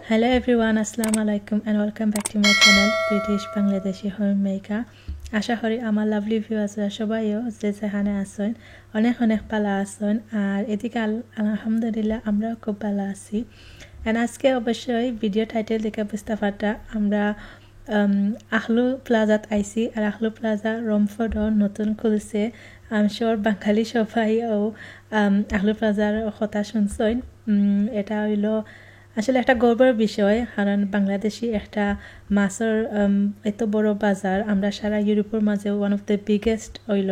Hello everyone, Assalamu alaikum and welcome back to my channel British Bangladeshi Homemaker. আশা করি আমার lovely ভিউয়ার্সরা সবাইও যে যেখানে আছেন অনেক অনেক ভালো আছেন আর এদিকে আলহামদুলিল্লাহ আমরা খুব ভালো আছি। এন্ড আজকে অবশ্যই ভিডিও টাইটেল দেখে বুঝতে পারতা আমরা আখলু প্লাজাত আইছি আর আখলু প্লাজা রমফোর্ডর নতুন খুলছে। আই শিওর বাঙালি সবাইও আখলু প্লাজার কথা শুনছেন। এটা হইল আসলে একটা গর্বের বিষয়, কারণ বাংলাদেশি একটা মাছের এত বড় বাজার আমরা সারা ইউরোপের মাঝে ওয়ান অফ দ্য বিগেস্ট হইল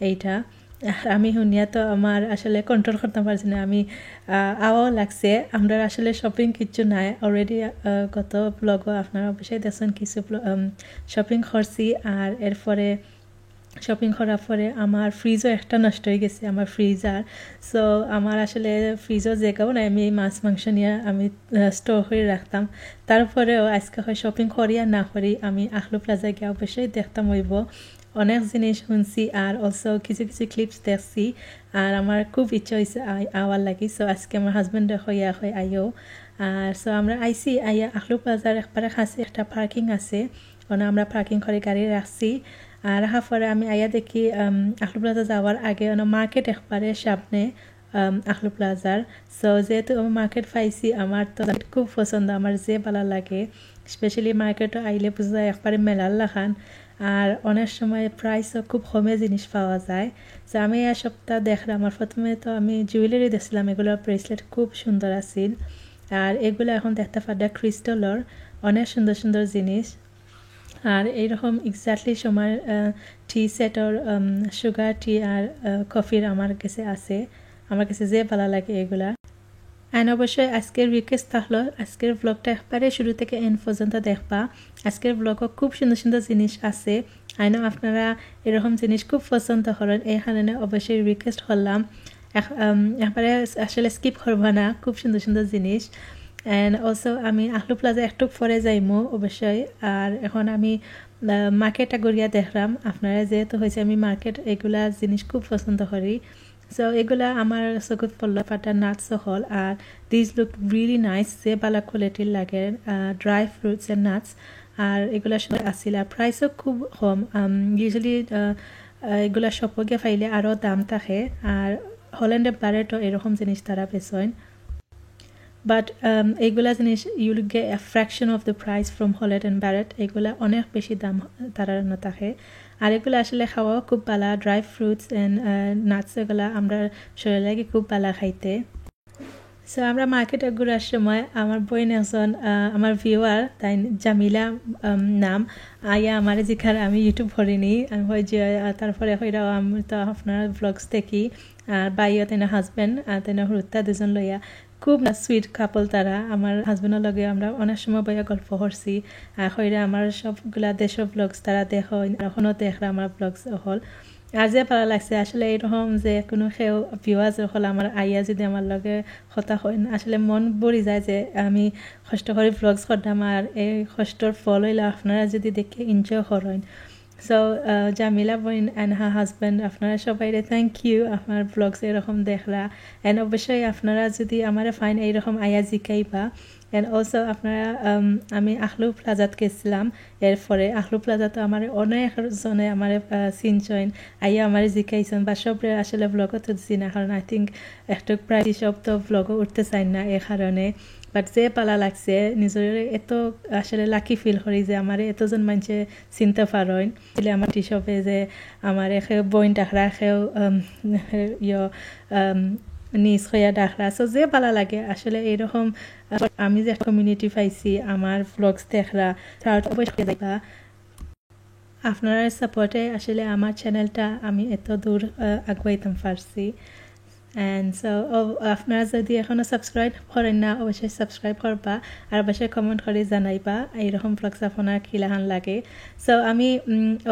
এইটা। আমি শুনিয়া তো আমার আসলে কন্ট্রোল করতে পারছি না, আমি আওয়াও লাগছে। আমরা আসলে শপিং কিচ্ছু নাই অলরেডি, গত ব্লগও আপনারা অবশ্যই দেখছেন কিছু শপিং করছি। আর এরপরে শপিং করার পরে আমার ফ্রিজও একটা নষ্ট হয়ে গেছে, আমার ফ্রিজার। সো আমার আসলে ফ্রিজও জায়গাও নাই, আমি মাছ মাংস নিয়ে আমি স্টোর করে রাখতাম। তারপরেও আজকে হয় শপিং করি আর না করি আমি আখলু প্লাজায় গিয়ে অবশ্যই দেখতাম হইব। অনেক জিনিস শুনছি আর অলসো কিছু কিছু ক্লিপস দেখছি আর আমার খুব ইচ্ছা হয়েছে আওয়ার লাগি। সো আজকে আমার হাজব্যান্ডে হইয়া হয় আইও। আর সো আমরা আইসি আইয়া আখলু প্লাজার একবারে কাছে একটা পার্কিং আছে, ওনা আমরা পার্কিং করে গাড়ি রাখছি। আর রাখার পরে আমি আইয়া দেখি আখলু প্লাজা যাওয়ার আগে মার্কেট একবারে সামনে আখলু প্লাজার। সো যেহেতু আমি মার্কেট পাইছি আমার তো খুব পছন্দ, আমার যে ভালো লাগে। স্পেশালি মার্কেটও আইলে বুঝা যায় একবারে মেলার লাখান আর অনেক সময় প্রাইসও খুব কমে জিনিস পাওয়া যায়। সো আমি এই সপ্তাহ দেখলাম, আমার প্রথমে তো আমি জুয়েলারি দেখছিলাম, এগুলোর ব্রেসলেট খুব সুন্দর আছিল। আর এগুলো এখন দেখতে পারলে ক্রিস্টালর অনেক সুন্দর সুন্দর জিনিস। আর এইরকম এক্স্যাক্টলি সময় টি সেটর সুগার টি আর কফির আমার কাছে আছে, আমার কাছে যে ভালো লাগে এগুলা। অ্যান্ড অবশ্যই আজকের রিকোয়েস্ট থাকলো আজকের ব্লগটা একবারে শুরু থেকে এন্ড পর্যন্ত দেখবা। আজকের ব্লগও খুব সুন্দর সুন্দর জিনিস আছে, আইনো আপনারা এরকম জিনিস খুব পছন্দ করেন, এই কারণে অবশ্যই রিকোয়েস্ট করলাম একবারে আসলে স্কিপ করবা না, খুব সুন্দর সুন্দর জিনিস। অ্যান্ড অলসো আমি আখলু প্লাজা একটু পরে যাইমো অবশ্যই। আর এখন আমি মার্কেটটা গড়িয়া দেখলাম, আপনারা যেহেতু হয়েছে আমি মার্কেট এগুলা জিনিস খুব পছন্দ করি। সো এগুলা আমার চকুত পড়লো পাটা নাটস হল আর দিস লুক রিয়েলি নাইস, যে ভালো কোয়ালিটির লাগে ড্রাই ফ্রুটস অ্যান্ড নাটস। আর এগুলা সুন্দর আসছিল আর প্রাইসও খুব কম। ইউজুয়ালি এগুলা শপকে ফাইলে আরও দাম থাকে আর হল্যান্ডে বারেটও এরকম জিনিস তারা বেচেন। বাট এইগুলা জিনিস you'll get a fraction of the price from Holland and Barrett, এগুলা অনেক বেশি দাম তারা না থাকে। আর এগুলো আসলে খাওয়াও খুব ভালো, ড্রাই ফ্রুটস অ্যান্ড নাটস এগুলা আমরা শরীর লাগে খুব ভালো খাইতে। সো আমরা মার্কেটে ঘুরার সময় আমার বোন একজন আমার ভিউয়ার তাই জামিলা নাম আইয়া আমার যেখানে আমি ইউটিউব করিনি আমি হয়ে যে তারপরে হইরাও আমি তো আপনার ব্লগস দেখি। আর বাইও তেনা হাজব্যান্ড তেনা হুরুত্তা দুজন লইয়া খুব সুইট কাপল তারা। আমার হাজব্যান্ডের লগে আমরা অনেক সময় বইয়া গল্প করছি আর হইরা আমার সবগুলা দেশের ব্লগস তারা দেখো, এখনও দেখরা আমার ব্লগস হল। আর যে ভালো লাগছে আসলে এইরকম যে কোনো সেও ভিউয়ার্স হল আমার আইয়া যদি আমার লগে কথা হয় না, আসলে মন ভরি যায় যে আমি কষ্ট করে ব্লগস করতাম আর এই কষ্টর ফল হইলে আপনারা যদি দেখে এনজয় করেন। সো জামিলা বোন অ্যান্ড হার হাজব্যান্ড আপনারা সবাই থ্যাংক ইউ আপনার ব্লগস এরকম দেখলা। অ্যান্ড অবশ্যই আপনারা যদি আমার ফাইন এইরকম আইয়া জিকাইবা। অ্যান্ড অলসো আপনারা আমি আখলু প্লাজাত গেছিলাম, এরপরে আখলু প্লাজাতে আমার অনেকজনে আমার চিনছেন আইয়া আমার জিকাইছেন বা সব আসলে ব্লগও তুলছি না, কারণ আই থিঙ্ক একটু প্রায় সব তো ব্লগও উঠতে চাই না এই কারণে। বাট যে পালা লাগছে নিজের এত আসলে লাকি ফিল করি যে আমার এতজন মানুষে চিনতে পারেন। আমার টিশপে যে আমার এখেও বইন ডাকরা এখেও নিজ হইয়া ডাকরা, সো যে ভালো লাগে আসলে এইরকম। আমি যে কমিউনিটি পাইছি আমার ব্লগস দেখরা তার অবশ্যই দেখবা। আপনারা সাপোর্টে আসলে আমার চ্যানেলটা আমি এত দূর আগুয়াইতাম পারছি। অ্যান্ড সো আপনারা যদি এখনও সাবস্ক্রাইব করেন না অবশ্যই সাবস্ক্রাইব করবা আর অবশ্যই কমেন্ট করে জানাইবা এইরকম ব্লগস আপনার কিলাহান লাগে। সো আমি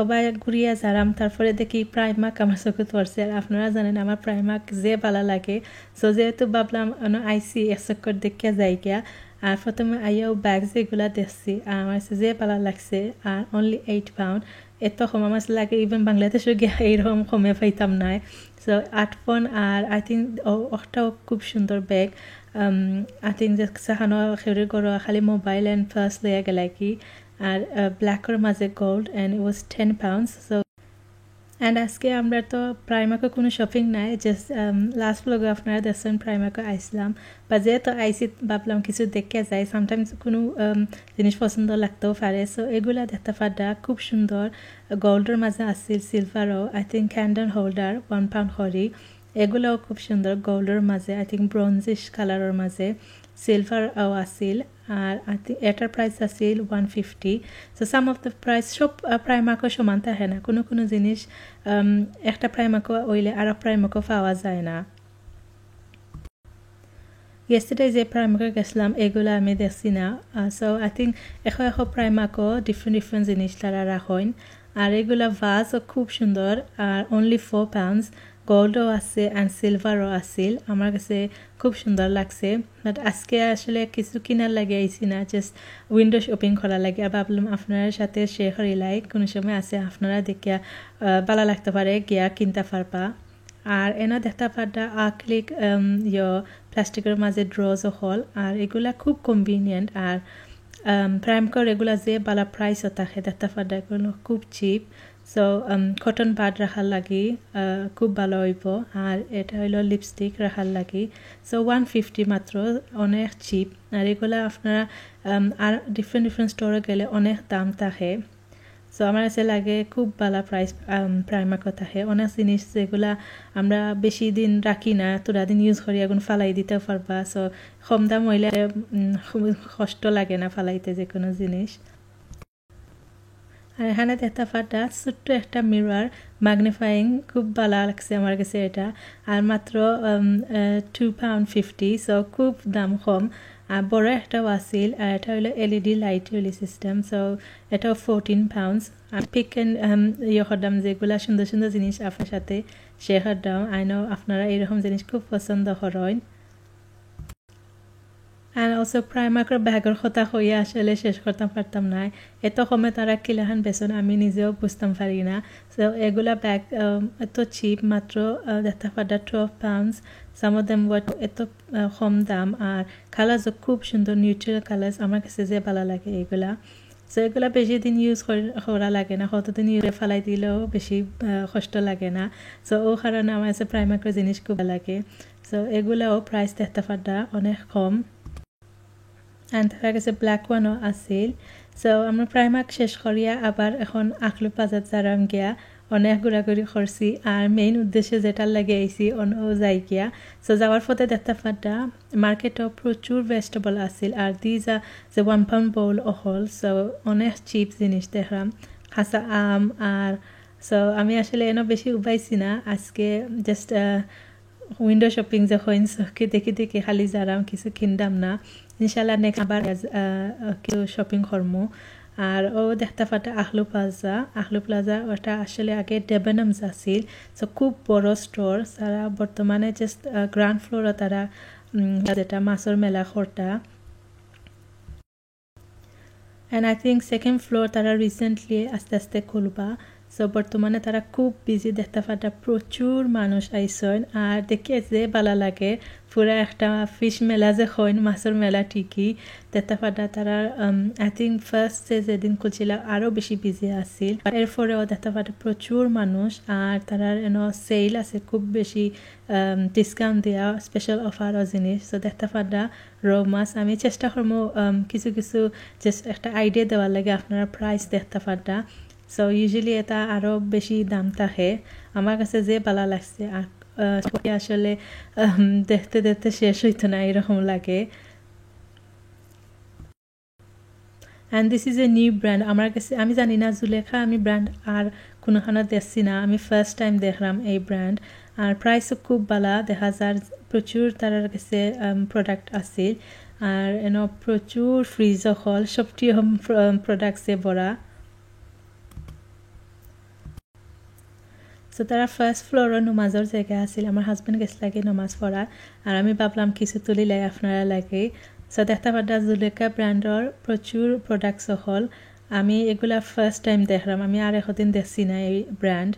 ওবার ঘুরিয়া যারাম, তারপরে দেখি প্রাইমার্ক আমার চোখে পড়ছে। আর আপনারা জানেন আমার প্রাইমার্ক যে ভালো লাগে। সো যেহেতু ভাবলাম আইসি এক চক্কর দেখিয়া যাই গিয়া। আর প্রথমে আইয়াও ব্যাগ যেগুলা দেখছি আমার যে ভালো লাগছে আর অনলি £8 এত কম আমার লাগে ইভেন বাংলাদেশে গিয়ে এইরকম কমে পাইতাম না সো 8 পাউন্ড আর আই থিঙ্ক ওটাও খুব সুন্দর ব্যাগ আই থিঙ্ক যে সাহানো খেউরি করো খালি মোবাইল অ্যান্ড পার্স লইয়া গেলা কি আর ব্ল্যাকের মাঝে gold and it was 10 pounds so and আজকে আমরা তো প্রাইমাকে কোনো শপিং নাই জাস্ট লাস্ট ব্লগে আপনারা দেখছেন প্রাইমাকে আইসলাম বা যেহেতু আইসি ভাবলাম কিছু দেখে যাই সামটাইমস কোনো জিনিস পছন্দ লাগতেও পারে সো এগুলা দেখতে পারা খুব সুন্দর গোল্ডের মাঝে আসছিল সিলভারও I think candle holder 1 pound করি এগুলোও খুব সুন্দর গোল্ডের মাঝে আই থিঙ্ক ব্রোঞ্জিশ কালারের মাঝে সিলভারও আসিল আর আই থিঙ্ক এটার price Aseel 150 so some of the price সব প্রাইমাকও সমান থাকে না কোনো কোনো জিনিস একটা প্রাইমাকও ওইলে আর প্রাইমাকও পাওয়া যায় না yesterday যে প্রাইমাকে গেছিলাম এগুলো আমি দেখছি না সো আই থিঙ্ক এখো প্রাইমাকও ডিফারেন্ট জিনিস তারা রাখেন আর এগুলা ভাজও খুব সুন্দর আর অনলি 4 পাউন্ডস গোল্ডও আছে অ্যান্ড সিলভারও আসিল আমার কাছে খুব সুন্দর লাগছে বাট আজকে আসলে কিছু কিনার লাগে আইসি না জাস্ট উইন্ডো শপিং করা লাগে আর ভাবলাম আপনার সাথে শেয়ার করিলাই কোনো সময় আছে আপনারা দেখিয়া ভালো লাগতে পারে গিয়া কিনতে পারবা আর এনা দেখতে পারটা আক্রিলিক প্লাস্টিকের মাঝে ড্রজও হল আর এগুলা খুব কনভিনিয়েন্ট আর প্রাইমকর এগুলা যে বালা প্রাইসও থাকে দেখতে পারটা এগুলো খুব চিপ সো কটন বাড রাখার লাগি খুব ভালো হইব আর এটা হইলো লিপস্টিক রাখার লাগি সো 150 মাত্র অনেক চিপ আর এগুলা আপনারা আর ডিফারেন্ট স্টোরে গেলে অনেক দাম থাকে সো আমার কাছে লাগে খুব ভালো প্রাইস প্রাইমাকও থাকে অনেক জিনিস যেগুলা আমরা বেশি দিন রাখি না তোরা দিন ইউজ করি এখন ফালাই দিতে পারবা সো কম দাম হইলে কষ্ট লাগে না ফালাইতে যে কোনো জিনিস আর এখানে দেখতে পাটা ছোট্ট একটা মিরর ম্যাগনিফাইং খুব ভালো লাগছে আমার কাছে এটা আর মাত্র 2 পাউন্ড 50 সো খুব দাম কম আর বড় একটা আসিল আর এটা হলো এলইডি লাইট হলি সিস্টেম সো এটাও 14 পাউন্ডস আর পিক অ্যান্ড করতাম যেগুলো সুন্দর সুন্দর জিনিস আপনার সাথে শেয়ার করতাম আই নো আপনারা এরকম জিনিস খুব পছন্দ করেন আর অলসো প্রাইমাকের ব্যাগের কথা হইয়া আসলে শেষ করতাম পারতাম না এত কমে তারা কিলাহান বেসন আমি নিজেও বুঝতাম পারি না সো এগুলা ব্যাগ এত চিপ মাত্র দেখতে পারা 12 পাউন্ডস সাম অফ দেম এত কম দাম আর কালার্সও খুব সুন্দর নিউট্রাল কালার্স আমার কাছে যে ভালো লাগে এগুলা সো এগুলা বেশি দিন ইউজ করা লাগে না কতদিন ইউজে ফেলাই দিলেও বেশি কষ্ট লাগে না সো ও কারণে আমার কাছে প্রাইমাকের জিনিস খুব ভালো লাগে সো এগুলাও প্রাইস দেখতে পারা অনেক কম and তার কাছে ব্ল্যাক ওয়ানও আসিল সো আমরা প্রাইমাক শেষ করিয়া আবার এখন আখলু প্লাজাত যারাম গিয়া অনেক ঘোরাঘুরি করছি আর মেইন উদ্দেশ্যে যেটার লাগে আইসি অন্য যাই গিয়া সো যাওয়ার পথে দেখতে পাটা মার্কেটও প্রচুর ভেজিটেবল আসিল আর দিজা যে 1 পাউন্ড বোল হল সো অনেক চিপ জিনিস দেখলাম কাঁচা আম আর সো আমি আসলে এনে বেশি উবাইছি না আজকে জাস্ট উইন্ডো শপিং যে হইন সকে দেখি দেখি খালি যারাম কিছু কিনদাম না ইনশাল্লাহ নেক্সট আবার কিছু শপিং করবো আর ও দেখতে পাটা আখলু প্লাজা ওটা আসলে আগে ডেবেনামস আছিল সো খুব বড় স্টোর তারা বর্তমানে জাস্ট গ্রাউন্ড ফ্লোরে তারা যেটা মাছের মেলা করতা and I think second floor তারা রিসেন্টলি আস্তে আস্তে খুলবা সো বর্তমানে তারা খুব বিজি দেখতে পাটা প্রচুর মানুষ আইসন আর দেখে যে ভালো লাগে পুরা একটা ফিশ মেলা যে হইন মাছের মেলা ঠিকই দেখতে পাটা তারা আই থিঙ্ক ফার্স্ট যেদিন খুলছিল আরও বেশি বিজি আছিল এরপরেও দেখতে পাটা প্রচুর মানুষ আর তারা সেল আছে খুব বেশি ডিসকাউন্ট দেওয়া স্পেশাল অফারও জিনিস সো দেখতে পাটা রৌ মাছ আমি চেষ্টা করবো কিছু কিছু জাস্ট একটা আইডিয়া দেওয়ার লাগে আপনারা প্রাইস দেখতে পাটা সো ইউজুয়ালি এটা আরও বেশি দাম থাকে আমার কাছে যে ভালো লাগছে আর আসলে দেখতে দেখতে শেষ হইতো না এরকম লাগে and this is a new brand আমার কাছে আমি জানি না জুলেখা আমি ব্র্যান্ড আর কোনোখানে দেখছি না আমি ফার্স্ট টাইম দেখলাম এই ব্র্যান্ড আর প্রাইসও খুব ভালো দেখা যায় প্রচুর তার কাছে প্রোডাক্ট আছিল আর প্রচুর ফ্রিজও হল সবটি প্রোডাক্টসে ভরা সো তারা ফার্স্ট ফ্লোরের নমাজের জায়গা আছিল আমার হাজব্যান্ড গেছে লাগে নমাজ পড়ার আর আমি ভাবলাম কিছু তুলিলে আপনারা লাগে সো দেখতে পাটা জুলেখা ব্র্যান্ডর প্রচুর প্রোডাক্টস হল আমি এগুলা ফার্স্ট টাইম দেখলাম আমি আর একদিন দেখছি না এই ব্র্যান্ড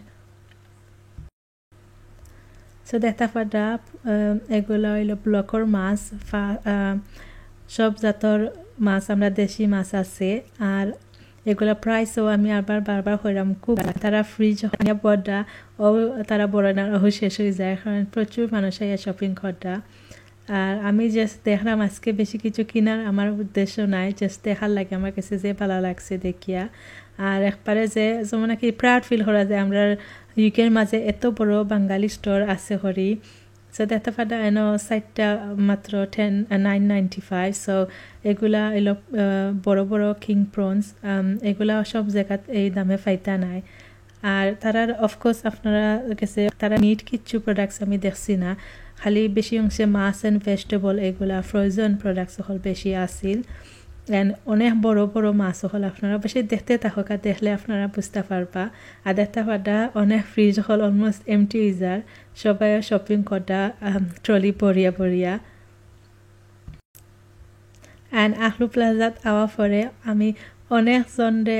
সো দেখতে পারা এগুলো হইল ব্লকর মাছ সব জাতর মাছ আমরা দেশি মাছ আছে আর এগুলা প্রাইসও আমি আবার বারবার হইলাম খুব তারা ফ্রিজ বড়া ও তারা বড় না শেষ হয়ে যায় কারণ প্রচুর মানুষ আইয়া শপিং করা আর আমি জাস্ট দেখলাম আজকে বেশি কিছু কেনার আমার উদ্দেশ্য নাই জাস্ট দেখার লাগে আমার কাছে যে ভালো লাগছে দেখিয়া আর একবারে যে যেমন নাকি প্রাউড ফিল করা যায় আমরা ইউকের মাঝে এত বড় বাঙালি স্টোর আছে হরি সো দেখতে পারা এনো সাইটটা মাত্র 9.95 সো এগুলা এলো বড় বড় কিং প্রনস এগুলা সব জায়গাত এই দামে পাইতা নাই আর তারার অফকোর্স আপনারা কাছে তারা মিট কিচ্ছু প্রোডাক্টস আমি দেখছি না খালি বেশি অংশে মাছ অ্যান্ড ভেজিটেবল এগুলা ফ্রোজেন প্রোডাক্টস হল বেশি আসিল অ্যান্ড অনেক বড় বড় মাছ হল আপনারা বেশি দেখতে থাকা দেখলে আপনারা বুঝতে পারবা আর দেখতে পারা অনেক ফ্রিজ হল অলমোস্ট এমটি ইজার সবাই শপিং করা ট্রলি বরিয়া বরিয়া অ্যান্ড আখলু প্লাজাত আওয়া পরে আমি অনেকজনরে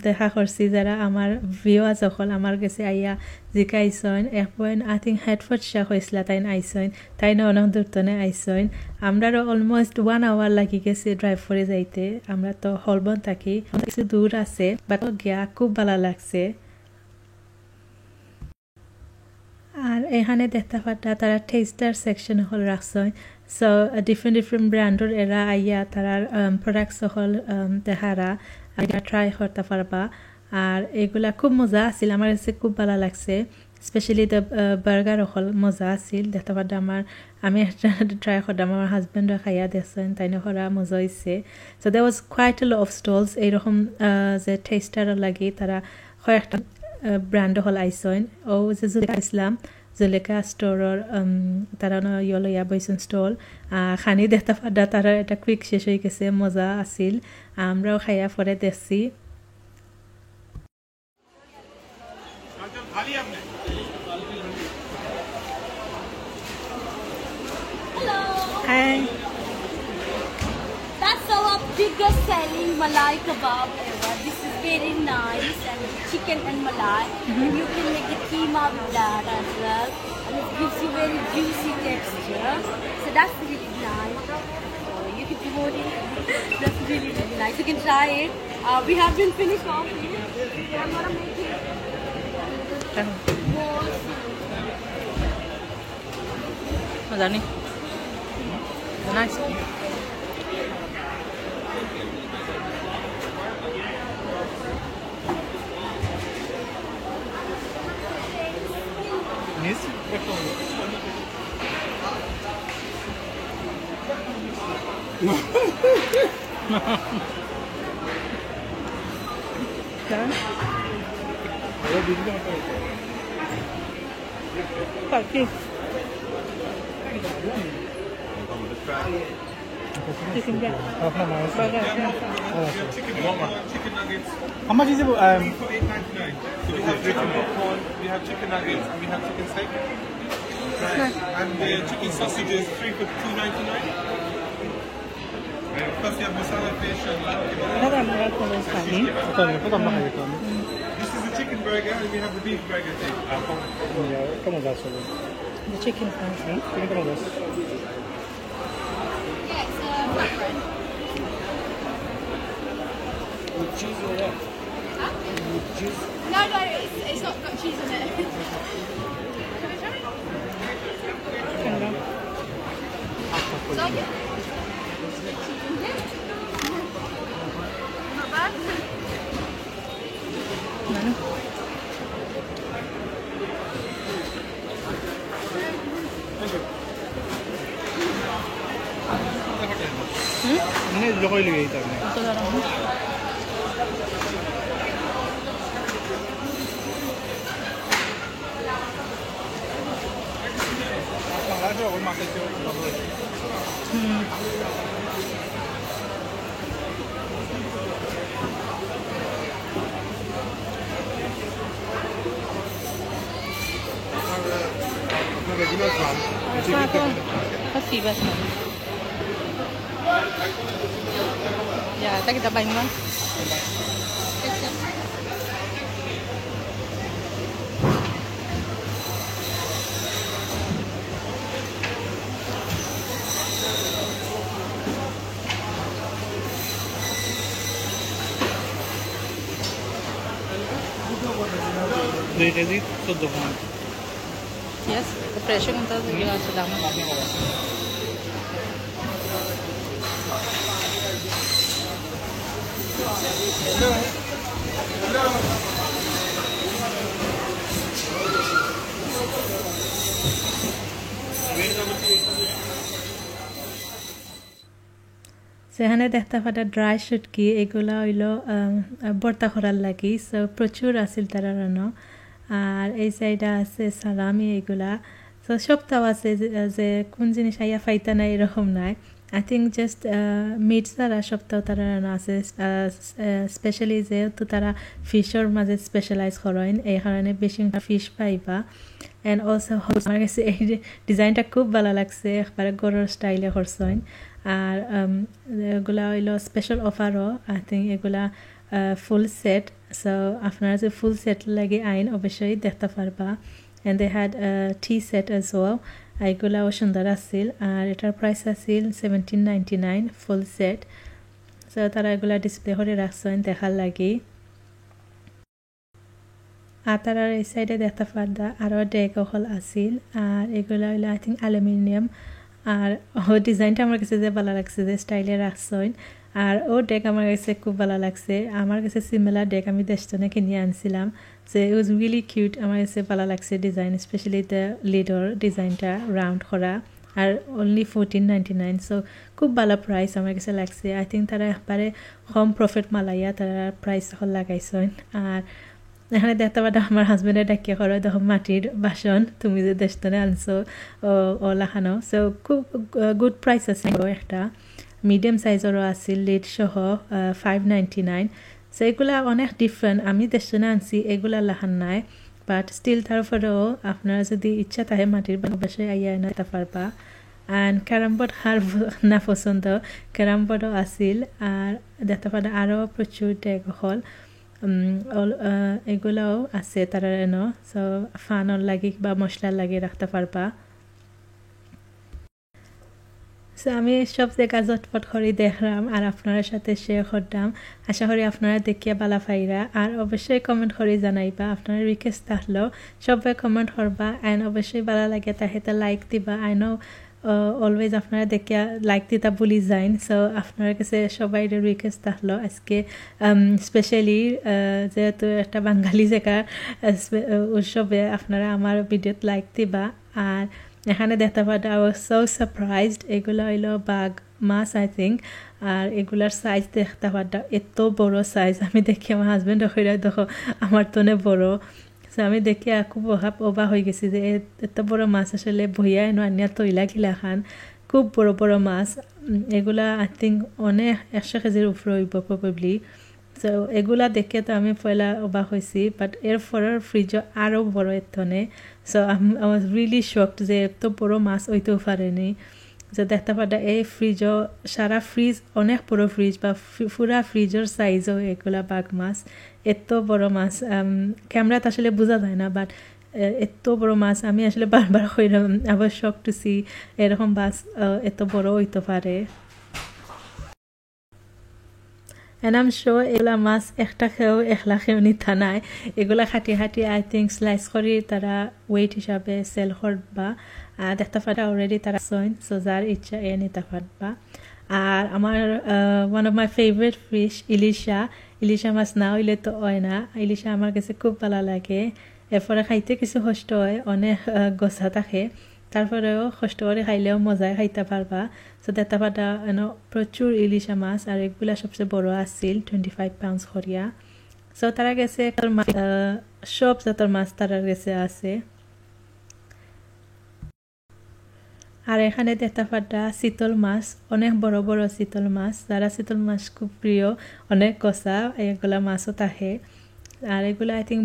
দেখা করছি যারা আমার ভিউয়ার্স সকল আমার কাছে আইয়া জিকাইছইন এক পয়েন্ট আই থিঙ্ক হেডফোর্ডশাহ হয়েছিল তাইন আইসইন তাইনে অনেক দূরতনে আইসইন আমরারও অলমোস্ট 1 আওয়ার লাগি গেছে ড্রাইভ করে যাইতে আমরা তো হলবন থাকি কিছু দূর আছে বাট গিয়া খুব ভালো লাগছে আর এখানে দেখতে পাটা তারা টেস্টার সেকশন হল রাখছেন সো ডিফারেন্ট ব্র্যান্ডর এরা আইয়া তারার প্রোডাক্টস হল দেখারা ট্রাই করতে পারবা আর এগুলা খুব মজা আছিল আমার কাছে খুব ভালো লাগছে স্পেশালি দ্য বার্গার হল মজা আছিল দেখতে পাটা আমি ট্রাই করলাম আমার হাজব্যান্ডরা খাইয়া দেখছেন তাই করা মজা হয়েছে so there was quite a lot of stalls এইরকম যে টেস্টারও লাগি তারা কয়েকটা ব্র্যান্ড হল আইসইন ও যে জুলেখা ইসলাম জুলেখা স্টোরর তারা ইয়া বইসন স্টল খানি দেখতে পাডা তারা এটা কুইক শেষ হয়ে গেছে মজা আছিল আমরাও খাইয়া পরে দেখছি Hi. That's our biggest selling malai kebab ever. This is very nice and chicken and malai. And you can make the keema with that as well. And it gives you very juicy texture. So that's really nice. So you can promote it. That's really, really nice. You can try it. We have been finished off here. I'm gonna make it more Madani. Nice. Nesse Aqui. Chicken get. Burger. chicken nuggets. How much is it? 3 for $8.99. So we have chicken popcorn, we have chicken nuggets, and we have chicken steak. And the chicken sausages 3 for $2.99. And of course, you have masala fish and lamb kebab. This is the chicken burger, and we have the beef burger too. ¿Cómo das solo? The chicken fries. ¿Cómo das? Yeah, it's flatbread. With cheese or what? Huh? With cheese? No, it's not got cheese in it. Like it? Not bad. Ano? Ano yung local ligator na? Ito na lang. Makakaso ako makakaso yung baboy. Regular farm. Sako. Kasi ba sa? Ya, kita kita bang দুই KG 14 pound Yes, the pressure control is also down. সেখানে দেখতে পাটা dry শুটকি এগুলা হইল বর্তা করার লাগি সো প্রচুর আছিল তারা রানো আর এই সাইডে আছে সালামি এগুলা সো সপ্তাহ আছে যে কোন জিনিস আইয়া ফাইতা নাই এরকম নাই আই থিঙ্ক জাস্ট মিট ছাড়া সপ্তাহ তারা রানো আছে স্পেশালি যেহেতু তারা ফিশর মাঝে স্পেশালাইজ করেন এই কারণে বেশি ফিশ পাইবা অ্যান্ড অলসো আমার কাছে এই ডিজাইনটা খুব ভালো লাগছে একবারে গরুর স্টাইলে করছেন আর এগুলা হইলো স্পেশাল অফারও আই থিঙ্ক এগুলা ফুল সেট সো আপনারা যে ফুল সেট লাগে আইন অবশ্যই দেখতে পারবা and they had tea set as well এগুলাও সুন্দর আছিল আর এটার প্রাইস আছিল $17.99 ফুল সেট সো তারা এগুলা ডিসপ্লে করে রাখছেন দেখার লাগি আর তারা এই সাইডে দেখতে পারদা আরও ডেক হল আছিল আর এগুলা হইলো আই থিঙ্ক অ্যালুমিনিয়াম আর ও ডিজাইনটা আমার কাছে যে ভালো লাগছে যে স্টাইলে রাখছেন আর ও ডেক আমার কাছে খুব ভালো লাগছে আমার কাছে সিমিলার ডেক আমি দেশজনে কিনে আনছিলাম যে ইট ওয়াজ রিয়েলি কিউট আমার কাছে ভালো লাগছে ডিজাইন স্পেশালি দ্য লিডর ডিজাইনটা রাউন্ড করা আর অনলি $14.99 সো খুব ভালো প্রাইস আমার কাছে লাগছে আই থিঙ্ক তারা একবারে কম প্রফিট মালাইয়া তারা প্রাইস হল লাগাইছেন আর এখানে দেখতে পাটা আমার হাজবেন্ডে ডাকিয়া করো দেখো মাটির বাসন তুমি যে দেশতনে আনছো ও লাখানো সো খুব গুড প্রাইস আছে একটা মিডিয়াম সাইজেরও আছিল লিড সহ $5.99 সো এগুলা অনেক ডিফারেন্ট আমি দেশতনে আনছি এগুলা লাখান নাই বাট স্টিল তারপরেও আপনারা যদি ইচ্ছা থাকে মাটির বাসে আইয়া নিতে পারবা অ্যান্ড ক্যারাম বোর্ড হার না পছন্দ ক্যারাম বোর্ডও আছিল আর দেখতে পাটা আরও প্রচুর ডেক হল এগুলাও আছে তারা এনো সো ফানর লাগি বা মশলার লাগি রাখতে পারবা সো আমি সব জায়গা জটপট করে দেখলাম আর আপনার সাথে শেয়ার করলাম আশা করি আপনারা দেখিয়া বালা পাইরা আর অবশ্যই কমেন্ট করে জানাইবা আপনার রিকোয়েস্ট থাকলেও সবাই কমেন্ট করবা অ্যান্ড অবশ্যই ভালো লাগে তাহলে লাইক দিবা আই নো অলওয়েজ আপনারা দেখিয়া লাইক দিতা ভুলি যাইন সো আপনার কাছে সবাই রিকোয়েস্ট থাকলো আজকে স্পেশালি যেহেতু একটা বাঙালি জায়গা উৎসবে আপনারা আমার ভিডিওত লাইক দিবা আর এখানে দেখতে পাটা আই ওয়াজ সো সারপ্রাইজড এগুলো হইলো বাঘ মাছ আই থিঙ্ক আর এগুলার সাইজ দেখতে পাটা এত বড় সাইজ আমি দেখি আমার হাজব্যান্ড হইরা দেখো আমার তনে বড় সো আমি দেখি খুব অবাক হয়ে গেছি যে এত বড় মাছ আসলে বইয়া এনো আনিয়া তৈলা গিলা খান খুব বড় বড় মাছ এগুলা আই থিঙ্ক অনেক 100 কেজির উপরে হইব প্রবাবলি সো এগুলা দেখে তো আমি পয়লা অবাক হয়েছি বাট এরপরের ফ্রিজও আরও বড় এতনে so I was really shocked যে এত বড় মাছ হইতেও পারেনি যে দেখতে পাটা এই ফ্রিজও সারা ফ্রিজ অনেক বড় ফ্রিজ বা পুরা ফ্রিজের সাইজও এগুলা বাঘ মাছ এত বড় মাছ ক্যামেরাতে আসলে বোঝা যায় না বাট এত বড় মাছ আমি আসলে বারবার হইলাম আবার শক টু সি এরকম মাছ এত বড় হইতে পারে and I'm sure এগুলা মাছ একটা খেয়েও একলা খেয়েও নিতা নাই এগুলা খাটি খাটি আই থিঙ্ক স্লাইস করি তারা ওয়েট হিসাবে সেল করবা দেখতে পারা অলরেডি তারা সইন সো যার ইচ্ছা এ নিতে পারবা আর আমার one of my favourite fish ইলিশা মাছ না হইলে তো হয় না ইলিশা আমার কাছে খুব ভালো লাগে এরপরে খাইতে কিছু কষ্ট হয় অনেক গোছা থাকে তারপরেও কষ্ট করে খাইলেও মজায় খাইতে পারবা সো দেখতে পাটা প্রচুর ইলিশা মাছ আর এগুলা সবচেয়ে বড় আছিল 25 পাউন্ডস করিয়া সো তারা গেছে সব জাতের মাছ তারা গেছে আছে আর এখানে দেখতে পাটা শীতল মাছ অনেক বড় বড় শীতল মাছ যারা শীতল মাছ খুব প্রিয় অনেক কষা এগুলা মাছও থাকে আর এগুলো আই থিঙ্ক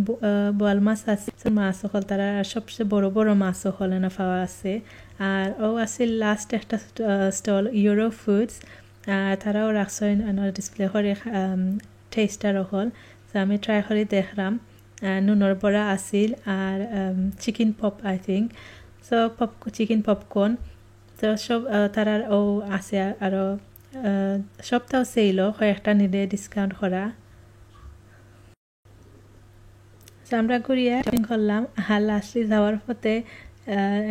বোয়াল মাছ আছে মাছ হল তারা সবচেয়ে বড় বড় মাছও হলে না পাওয়া আছে আর ও আছে লাস্ট একটা স্টল ইউরো ফুডস তারাও রাখছেন ডিসপ্লে করে টেস্টারও হল সো আমি ট্রাই করে দেখলাম নুনর বড়া আসিল আর chicken pop I think so chicken popcorn তো সব তারার ও আছে আরও সবটাও সেল কয়েকটা নিলে ডিসকাউন্ট করা সো আমরা ঘুরিয়ে শপিং করলাম আর লাস্টে যাওয়ার পথে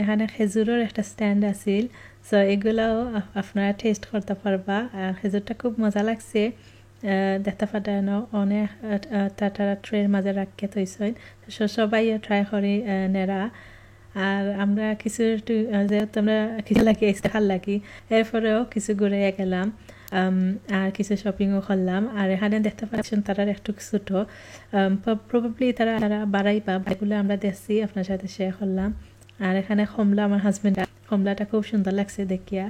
এখানে খেজুরের একটা স্ট্যান্ড আছিল সো এগুলাও আপনারা টেস্ট করতে পারবা আর খেজুরটা খুব মজা লাগছে দেখতে পাঠানো অনেক তারা ট্রের মাঝে রাখিয়ে থইছেন সবাই ট্রাই করে নেরা আর আমরা কিছু যেহেতু আমরা কিছু লাগি ভাল লাগি এরপরেও কিছু ঘুরে গেলাম আর কিছু শপিংও করলাম আর এখানে দেখতে পাচ্ছেন তারা একটু ছোটো প্রবাবলি তারা বাড়াইবা এগুলো আমরা দেখছি আপনার সাথে শেয়ার করলাম আর এখানে কমলা আমার হাজবেন্ড কমলাটা খুব সুন্দর লাগছে দেখিয়া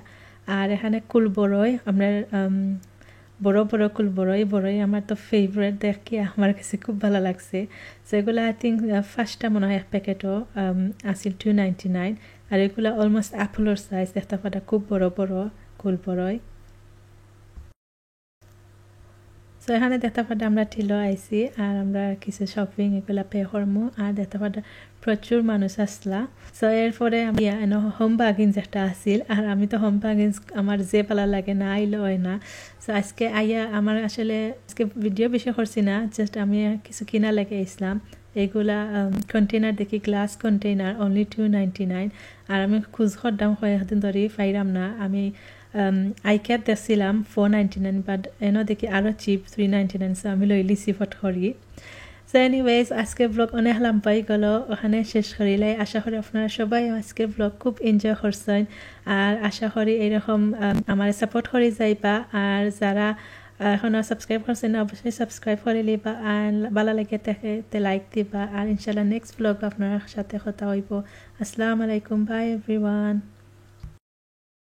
আর এখানে কুলবরই আমরা বড় বড় বড়ই আমার তো ফেভারিট দেখিয়া আমার কাছে খুব ভালো লাগছে সেগুলো আই থিঙ্ক ফার্স্টটা মনে হয় এক প্যাকেটও আসিল $2.99 আর এগুলো অলমোস্ট অ্যাপেলের সাইজ দেখতে পাটা খুব বড় কুলবরই সো এখানে দেখতে পাটা আমরা টিলো আইসি আর আমরা কিছু শপিং এগুলো পে করমু আর দেখতে পাটা প্রচুর মানুষ আসলা সো এরপরে আমি হোম বাগিংস একটা আসিল আর আমি তো হোম বাগিংস আমার যে ভালো লাগে না আইলে হয় না সো আজকে আইয়া আমার আসলে আজকে ভিডিও বেশি করছি না জাস্ট আমি কিছু কিনা লেগে আসলাম এগুলা কন্টেনার দেখি গ্লাস কন্টেনার অনলি $2.99 আর আমি খোঁজ করতাম কয়েকদিন ধরে পাইলাম না আমি আইক্যাপ দেখছিলাম $4.99 বাট এনে দেখি আরও চিপ $3.99 সো আমি লইলি সিফট করি সো এনিওয়েজ আজকের ব্লগ অনেক লাম্বাই গেল ওখানে শেষ করিলে আশা করি আপনারা সবাই আজকের ব্লগ খুব এনজয় করছেন আর আশা করি এইরকম আমার সাপোর্ট করে যাইবা আর যারা এখনও সাবস্ক্রাইব করছেন না অবশ্যই সাবস্ক্রাইব করে লিবা আর ভালো লাগে দেখে লাইক দিবা আর ইনশাল্লাহ নেক্সট ব্লগ আপনার সাথে কথা হইব আসসালামু আলাইকুম বাই এভরিওয়ান